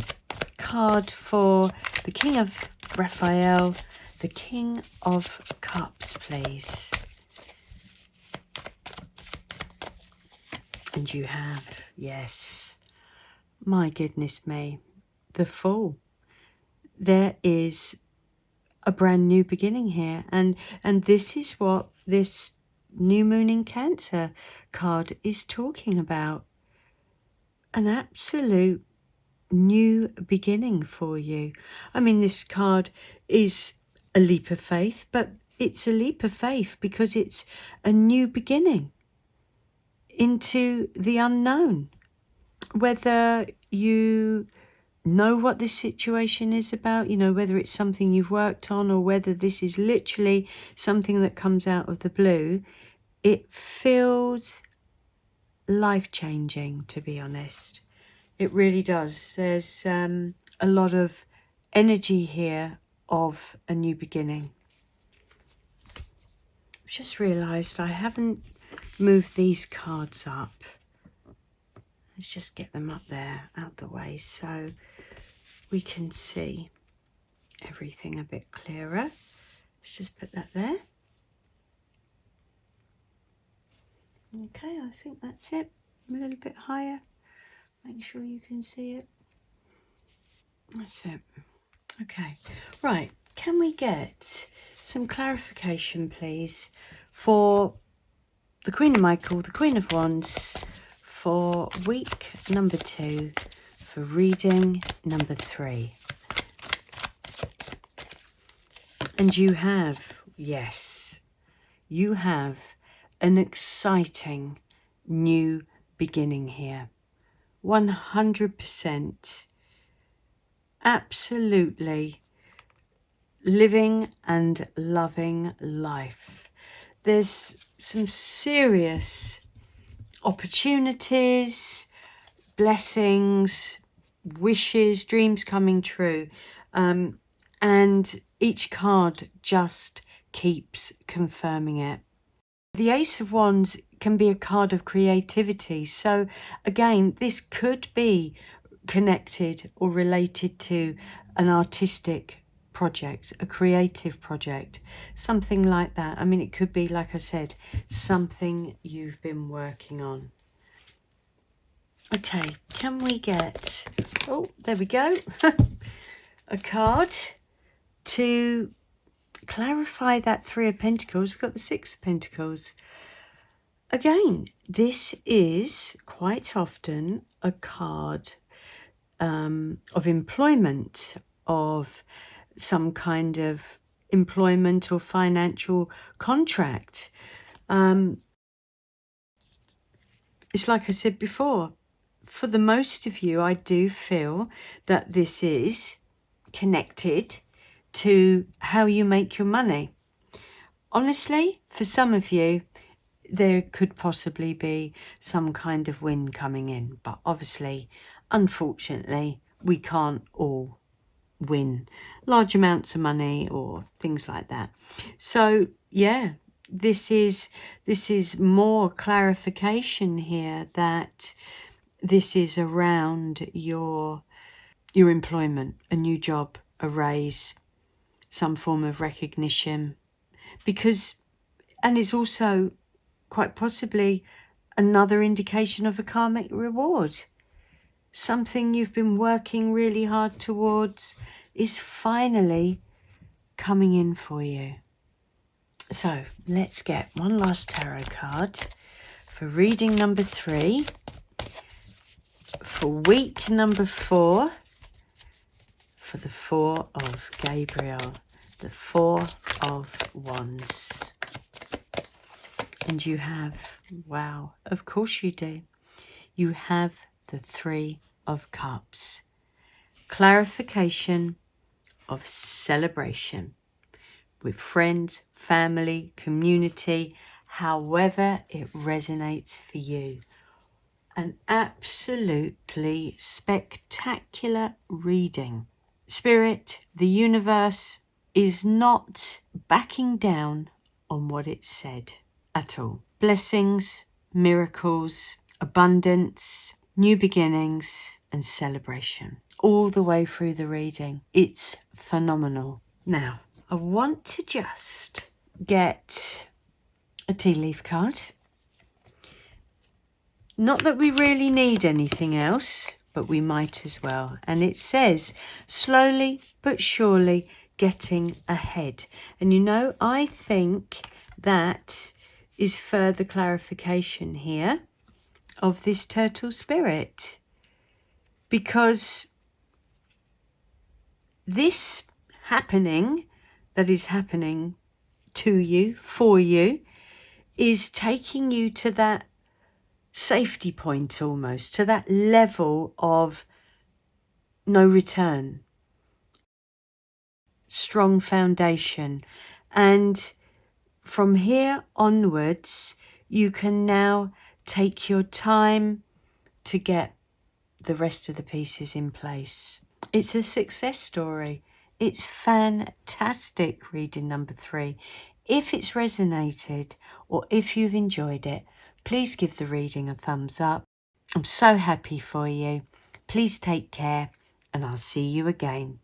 [SPEAKER 1] card for the King of Raphael, the King of Cups, please? And you have, yes, my goodness me, the Fool. There is a brand new beginning here, and this is what this new moon in Cancer card is talking about. An absolute new beginning for you. I mean, this card is a leap of faith, but it's a leap of faith because it's a new beginning into the unknown. Whether you know what this situation is about, you know, whether it's something you've worked on or whether this is literally something that comes out of the blue, it feels life-changing, to be honest. It really does. There's a lot of energy here of a new beginning. I've just realised I haven't moved these cards up. Let's just get them up there, out the way, so we can see everything a bit clearer. Let's just put that there. Okay, I think that's it. A little bit higher. Make sure you can see it. That's it. Okay, right. Can we get some clarification, please, for the Queen of Michael, the Queen of Wands, for week number 2, for reading number 3? And you have, yes, you have an exciting new beginning here. 100%. Absolutely living and loving life. There's some serious opportunities, blessings, wishes, dreams coming true, and each card just keeps confirming it. The Ace of Wands can be a card of creativity. So again, this could be connected or related to an artistic project, a creative project, something like that. I mean, it could be, like I said, something you've been working on. Okay, can we get, oh, there we go, a card to clarify that Three of Pentacles. We've got the Six of Pentacles. Again, this is quite often a card of employment, of some kind of employment or financial contract. It's like I said before, for the most of you, I do feel that this is connected to how you make your money. Honestly, for some of you, there could possibly be some kind of win coming in, but obviously, unfortunately, we can't all win large amounts of money or things like that. So yeah, this is more clarification here that this is around your employment, a new job, a raise, some form of recognition, because, and it's also quite possibly another indication of a karmic reward. Something you've been working really hard towards is finally coming in for you. So let's get one last tarot card for reading number 3, for week number 4, for the 4 of Gabriel, the 4 of Wands. And you have, wow, of course you do, you have the 3 of Cups. Clarification of celebration with friends, family, community, however it resonates for you. An absolutely spectacular reading. Spirit, the universe is not backing down on what it said at all. Blessings, miracles, abundance, new beginnings, and celebration all the way through the reading. It's phenomenal. Now, I want to just get a tea leaf card. Not that we really need anything else, but we might as well. And it says, slowly but surely getting ahead. And you know, I think that is further clarification here of this turtle spirit. Because this happening that is happening to you, for you, is taking you to that safety point, almost to that level of no return, strong foundation. And from here onwards, you can now take your time to get the rest of the pieces in place. It's a success story. It's fantastic, reading number 3. If it's resonated or if you've enjoyed it, please give the reading a thumbs up. I'm so happy for you. Please take care, and I'll see you again.